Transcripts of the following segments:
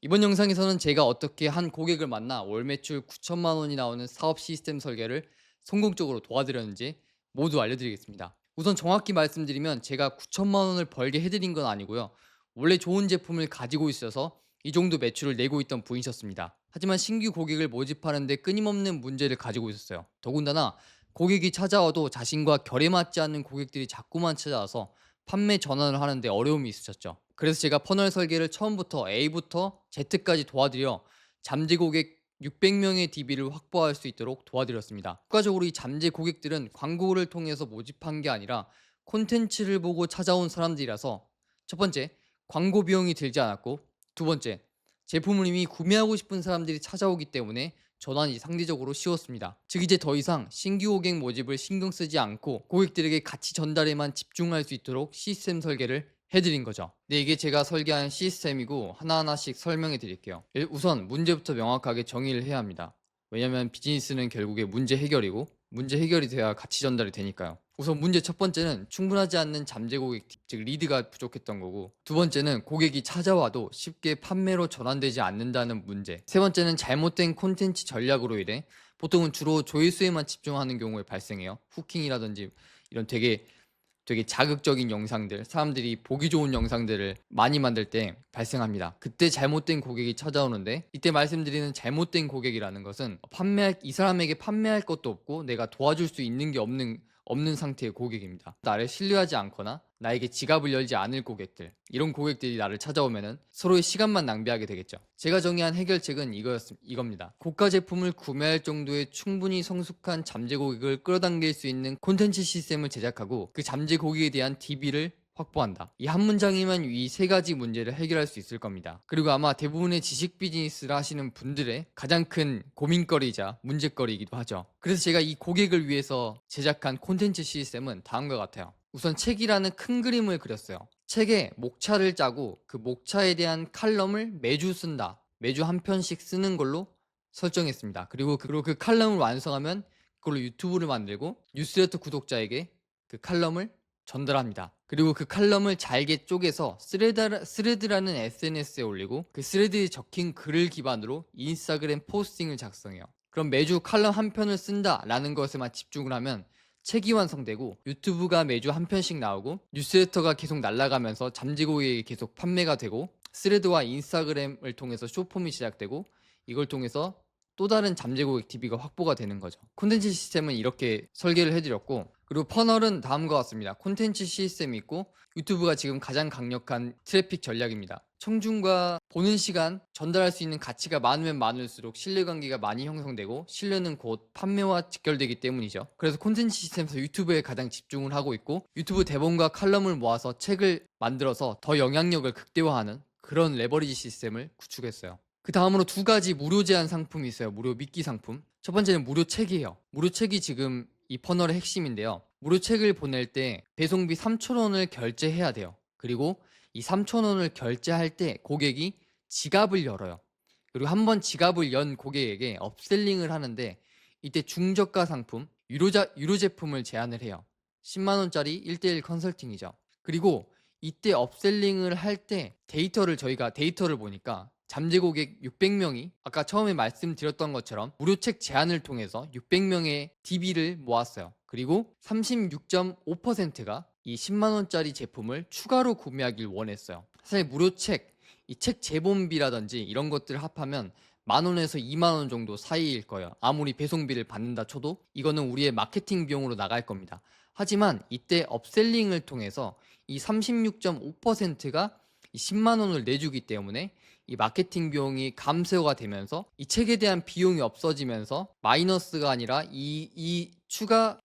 이번 영상에서는 제가 어떻게 한 고객을 만나 월 매출 9천만 원이 나오는 사업 시스템 설계를 성공적으로 도와드렸는지 모두 알려드리겠습니다. 우선 정확히 말씀드리면 제가 9천만 원을 벌게 해드린 건 아니고요. 원래 좋은 제품을 가지고 있어서 이 정도 매출을 내고 있던 분이셨습니다. 하지만 신규 고객을 모집하는데 끊임없는 문제를 가지고 있었어요. 더군다나 고객이 찾아와도 자신과 결에 맞지 않는 고객들이 자꾸만 찾아와서 판매 전환을 하는데 어려움이 있으셨죠. 그래서 제가 퍼널 설계를 처음부터 A부터 Z까지 도와드려 잠재 고객 600명의 DB를 확보할 수 있도록 도와드렸습니다. 추가적으로 이 잠재 고객들은 광고를 통해서 모집한 게 아니라 콘텐츠를 보고 찾아온 사람들이라서, 첫 번째, 광고 비용이 들지 않았고, 두 번째, 제품을 이미 구매하고 싶은 사람들이 찾아오기 때문에 전환이 상대적으로 쉬웠습니다. 즉 이제 더 이상 신규 고객 모집을 신경 쓰지 않고 고객들에게 가치 전달에만 집중할 수 있도록 시스템 설계를 해드린 거죠. 네, 이게 제가 설계한 시스템이고 하나하나씩 설명해 드릴게요. 우선 문제부터 명확하게 정의를 해야 합니다. 왜냐면 비즈니스는 결국에 문제 해결이고 문제 해결이 돼야 가치 전달이 되니까요. 우선 문제 첫 번째는 충분하지 않는 잠재 고객, 즉 리드가 부족했던 거고, 두 번째는 고객이 찾아와도 쉽게 판매로 전환되지 않는다는 문제, 세 번째는 잘못된 콘텐츠 전략으로 인해 보통은 주로 조회수에만 집중하는 경우에 발생해요. 후킹이라든지 이런 되게 자극적인 영상들, 사람들이 보기 좋은 영상들을 많이 만들 때 발생합니다. 그때 잘못된 고객이 찾아오는데, 이때 말씀드리는 잘못된 고객이라는 것은 이 사람에게 판매할 것도 없고 내가 도와줄 수 있는 게 없는 상태의 고객입니다. 나를 신뢰하지 않거나 나에게 지갑을 열지 않을 고객들, 이런 고객들이 나를 찾아오면은 서로의 시간만 낭비하게 되겠죠. 제가 정의한 해결책은 이겁니다. 고가 제품을 구매할 정도의 충분히 성숙한 잠재 고객을 끌어당길 수 있는 콘텐츠 시스템을 제작하고 그 잠재 고객에 대한 DB를 확보한다. 이 한 문장이면 이 세 가지 문제를 해결할 수 있을 겁니다. 그리고 아마 대부분의 지식 비즈니스를 하시는 분들의 가장 큰 고민거리이자 문제거리이기도 하죠. 그래서 제가 이 고객을 위해서 제작한 콘텐츠 시스템은 다음과 같아요. 우선 책이라는 큰 그림을 그렸어요. 책에 목차를 짜고 그 목차에 대한 칼럼을 매주 쓴다. 매주 한 편씩 쓰는 걸로 설정했습니다. 그리고 그 칼럼을 완성하면 그걸로 유튜브를 만들고 뉴스레터 구독자에게 그 칼럼을 전달합니다. 그리고 그 칼럼을 잘게 쪼개서 스레드라는 SNS에 올리고 그 스레드에 적힌 글을 기반으로 인스타그램 포스팅을 작성해요. 그럼 매주 칼럼 한 편을 쓴다라는 것에만 집중을 하면 책이 완성되고 유튜브가 매주 한 편씩 나오고 뉴스레터가 계속 날아가면서 잠재고객이 계속 판매가 되고 스레드와 인스타그램을 통해서 쇼폼이 시작되고 이걸 통해서 또 다른 잠재고객 DB가 확보가 되는 거죠. 콘텐츠 시스템은 이렇게 설계를 해드렸고, 그리고 퍼널은 다음과 같습니다. 콘텐츠 시스템이 있고 유튜브가 지금 가장 강력한 트래픽 전략입니다. 청중과 보는 시간, 전달할 수 있는 가치가 많으면 많을수록 신뢰관계가 많이 형성되고 신뢰는 곧 판매와 직결되기 때문이죠. 그래서 콘텐츠 시스템에서 유튜브에 가장 집중을 하고 있고 유튜브 대본과 칼럼을 모아서 책을 만들어서 더 영향력을 극대화하는 그런 레버리지 시스템을 구축했어요. 그 다음으로 두 가지 무료 제한 상품이 있어요. 무료 미끼 상품. 첫 번째는 무료 책이에요. 무료 책이 지금 이 퍼널의 핵심인데요. 무료 책을 보낼 때 배송비 3,000원을 결제해야 돼요. 그리고 이 3,000원을 결제할 때 고객이 지갑을 열어요. 그리고 한번 지갑을 연 고객에게 업셀링을 하는데 이때 중저가 상품, 유료 제품을 제안을 해요. 10만 원짜리 1대1 컨설팅이죠. 그리고 이때 업셀링을 할 때 저희가 데이터를 보니까 잠재 고객 600명이 아까 처음에 말씀드렸던 것처럼 무료 책 제안을 통해서 600명의 DB를 모았어요. 그리고 36.5%가 이 10만 원짜리 제품을 추가로 구매하길 원했어요. 사실 무료 이 책 재본비라든지 이런 것들을 합하면 10,000원에서 20,000원 정도 사이일 거예요. 아무리 배송비를 받는다 쳐도 이거는 우리의 마케팅 비용으로 나갈 겁니다. 하지만 이때 업셀링을 통해서 이 36.5%가 이 10만 원을 내주기 때문에 이 마케팅 비용이 감소가 되면서 이 책에 대한 비용이 없어지면서 마이너스가 아니라 이 추가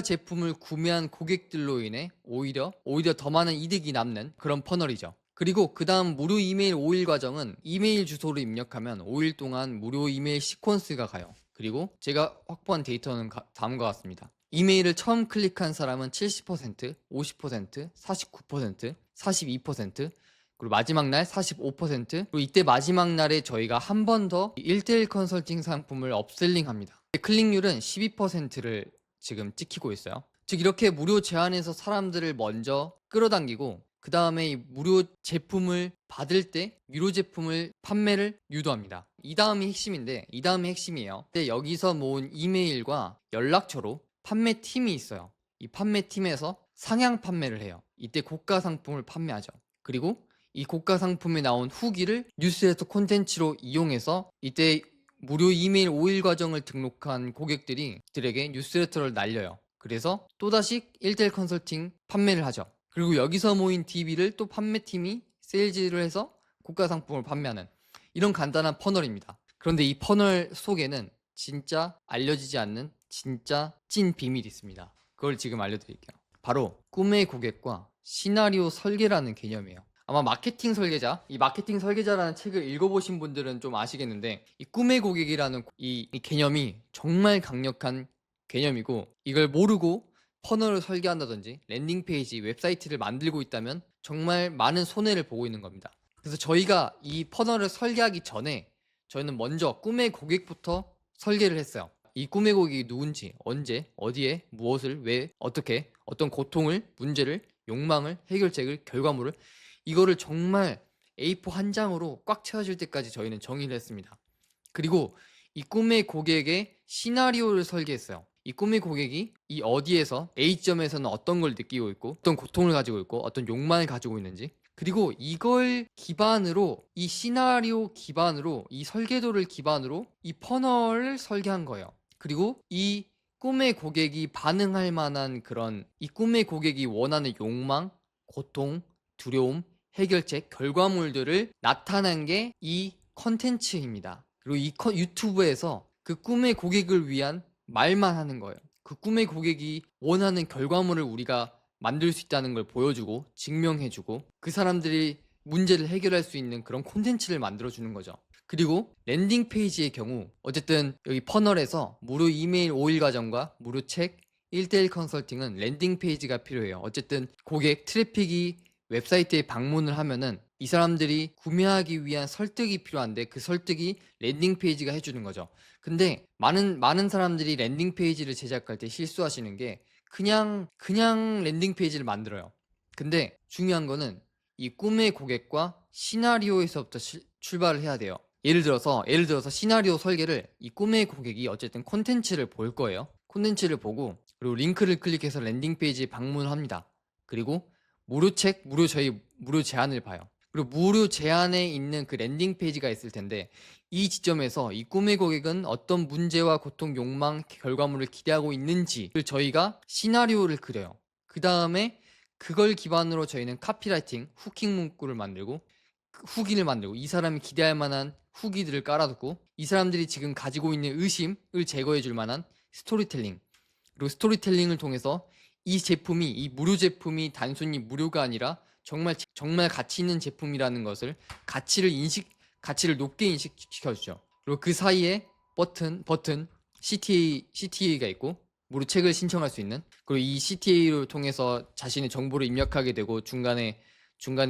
제품을 구매한 고객들로 인해 오히려 더 많은 이득이 남는 그런 퍼널이죠. 그리고 그 다음 무료 이메일 5일 과정은 이메일 주소를 입력하면 5일 동안 무료 이메일 시퀀스가 가요. 그리고 제가 확보한 데이터는 다음과 같습니다. 이메일을 처음 클릭한 사람은 70%, 50%, 49%, 42%, 그리고 마지막 날 45%, 그리고 이때 마지막 날에 저희가 한 번 더 1대1 컨설팅 상품을 업셀링합니다. 클릭률은 12%를 지금 찍히고 있어요. 즉 이렇게 무료 제한에서 사람들을 먼저 끌어당기고 그 다음에 이 무료 제품을 받을 때 유료 제품을 판매를 유도합니다. 이 다음이 핵심인데, 이 다음이 핵심이에요. 근데 여기서 모은 이메일과 연락처로 판매팀이 있어요. 이 판매팀에서 상향 판매를 해요. 이때 고가 상품을 판매하죠. 그리고 이 고가 상품에 나온 후기를 뉴스레터 콘텐츠로 이용해서 이때 무료 이메일 5일 과정을 등록한 고객들에게 뉴스레터를 날려요. 그래서 또다시 1대1 컨설팅 판매를 하죠. 그리고 여기서 모인 DB를 또 판매팀이 세일즈를 해서 고가 상품을 판매하는 이런 간단한 퍼널입니다. 그런데 이 퍼널 속에는 진짜 알려지지 않는 진짜 찐 비밀이 있습니다. 그걸 지금 알려드릴게요. 바로 꿈의 고객과 시나리오 설계라는 개념이에요. 아마 마케팅 설계자, 이 마케팅 설계자라는 책을 읽어보신 분들은 좀 아시겠는데, 이 꿈의 고객이라는 이 개념이 정말 강력한 개념이고, 이걸 모르고 퍼널을 설계한다든지 랜딩 페이지, 웹사이트를 만들고 있다면 정말 많은 손해를 보고 있는 겁니다. 그래서 저희가 이 퍼널을 설계하기 전에 저희는 먼저 꿈의 고객부터 설계를 했어요. 이 꿈의 고객이 누군지, 언제, 어디에, 무엇을, 왜, 어떻게, 어떤 고통을, 문제를, 욕망을, 해결책을, 결과물을, 이거를 정말 A4 한 장으로 꽉 채워질 때까지 저희는 정의를 했습니다. 그리고 이 꿈의 고객의 시나리오를 설계했어요. 이 꿈의 고객이 이 어디에서 A점에서는 어떤 걸 느끼고 있고, 어떤 고통을 가지고 있고, 어떤 욕망을 가지고 있는지, 그리고 이걸 기반으로, 이 시나리오 기반으로, 이 설계도를 기반으로 이 퍼널을 설계한 거예요. 그리고 이 꿈의 고객이 반응할 만한 그런, 이 꿈의 고객이 원하는 욕망, 고통, 두려움, 해결책, 결과물들을 나타낸 게 이 컨텐츠입니다. 그리고 이 유튜브에서 그 꿈의 고객을 위한 말만 하는 거예요. 그 꿈의 고객이 원하는 결과물을 우리가 만들 수 있다는 걸 보여주고 증명해주고, 그 사람들이 문제를 해결할 수 있는 그런 콘텐츠를 만들어주는 거죠. 그리고 랜딩 페이지의 경우, 어쨌든 여기 퍼널에서 무료 이메일 5일 과정과 무료 책 1대1 컨설팅은 랜딩 페이지가 필요해요. 어쨌든 고객 트래픽이 웹사이트에 방문을 하면은 이 사람들이 구매하기 위한 설득이 필요한데, 그 설득이 랜딩 페이지가 해주는 거죠. 근데 많은 사람들이 랜딩 페이지를 제작할 때 실수하시는 게 그냥 랜딩 페이지를 만들어요. 근데 중요한 거는 이 꿈의 고객과 시나리오에서부터 출발을 해야 돼요. 예를 들어서 시나리오 설계를, 이 꿈의 고객이 어쨌든 콘텐츠를 볼 거예요. 콘텐츠를 보고, 그리고 링크를 클릭해서 랜딩 페이지에 방문을 합니다. 그리고 저희 무료 제안을 봐요. 그리고 무료 제안에 있는 그 랜딩 페이지가 있을 텐데, 이 지점에서 이 꿈의 고객은 어떤 문제와 고통, 욕망, 결과물을 기대하고 있는지를 저희가 시나리오를 그려요. 그 다음에 그걸 기반으로 저희는 카피라이팅, 후킹 문구를 만들고, 후기를 만들고, 이 사람이 기대할 만한 후기들을 깔아두고, 이 사람들이 지금 가지고 있는 의심을 제거해 줄 만한 스토리텔링, 그리고 스토리텔링을 통해서 이 무료 제품이 단순히 무료가 아니라 정말 가치 있는 제품이라는 것을, 가치를 높게 인식시켜주죠. 그리고 그 사이에 버튼 CTA가 있고, 무료 책을 신청할 수 있는, 그리고 이 CTA를 통해서 자신의 정보를 입력하게 되고 중간에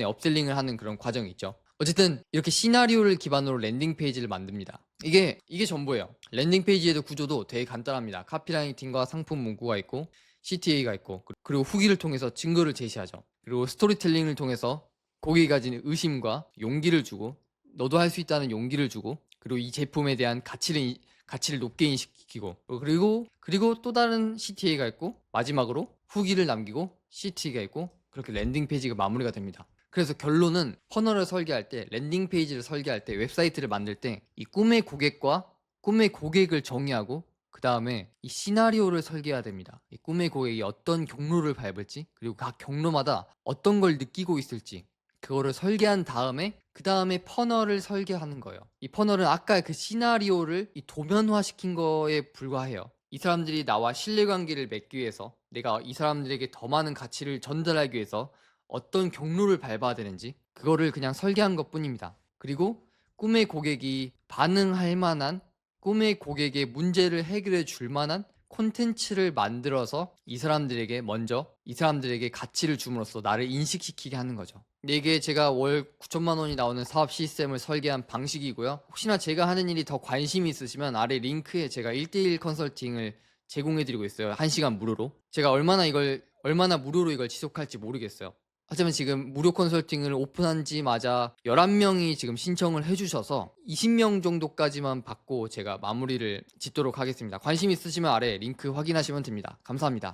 업셀링을 하는 그런 과정이 있죠. 어쨌든 이렇게 시나리오를 기반으로 랜딩 페이지를 만듭니다. 이게 전부예요. 랜딩 페이지에도 구조도 되게 간단합니다. 카피라이팅과 상품 문구가 있고, CTA가 있고, 그리고 후기를 통해서 증거를 제시하죠. 그리고 스토리텔링을 통해서 고객이 가진 의심과 용기를 주고, 너도 할 수 있다는 용기를 주고, 그리고 이 제품에 대한 가치를 높게 인식시키고, 그리고 또 다른 CTA가 있고, 마지막으로 후기를 남기고 CTA가 있고, 그렇게 랜딩 페이지가 마무리가 됩니다. 그래서 결론은, 퍼널을 설계할 때, 랜딩 페이지를 설계할 때, 웹사이트를 만들 때 이 꿈의 고객을 정의하고, 그 다음에 이 시나리오를 설계해야 됩니다. 이 꿈의 고객이 어떤 경로를 밟을지, 그리고 각 경로마다 어떤 걸 느끼고 있을지, 그거를 설계한 다음에 그 다음에 퍼널을 설계하는 거예요. 이 퍼널은 아까 그 시나리오를 이 도면화시킨 거에 불과해요. 이 사람들이 나와 신뢰관계를 맺기 위해서, 내가 이 사람들에게 더 많은 가치를 전달하기 위해서 어떤 경로를 밟아야 되는지, 그거를 그냥 설계한 것 뿐입니다. 그리고 꿈의 고객이 반응할 만한, 꿈의 고객의 문제를 해결해 줄 만한 콘텐츠를 만들어서 이 사람들에게 가치를 줌으로써 나를 인식시키게 하는 거죠. 이게 제가 월 9천만 원이 나오는 사업 시스템을 설계한 방식이고요. 혹시나 제가 하는 일이 더 관심이 있으시면 아래 링크에 제가 1대1 컨설팅을 제공해드리고 있어요. 1시간 무료로. 제가 얼마나 무료로 이걸 지속할지 모르겠어요. 하지만 지금 무료 컨설팅을 오픈한지마자 11명이 지금 신청을 해 주셔서 20명 정도까지만 받고 제가 마무리를 짓도록 하겠습니다. 관심 있으시면 아래 링크 확인하시면 됩니다. 감사합니다.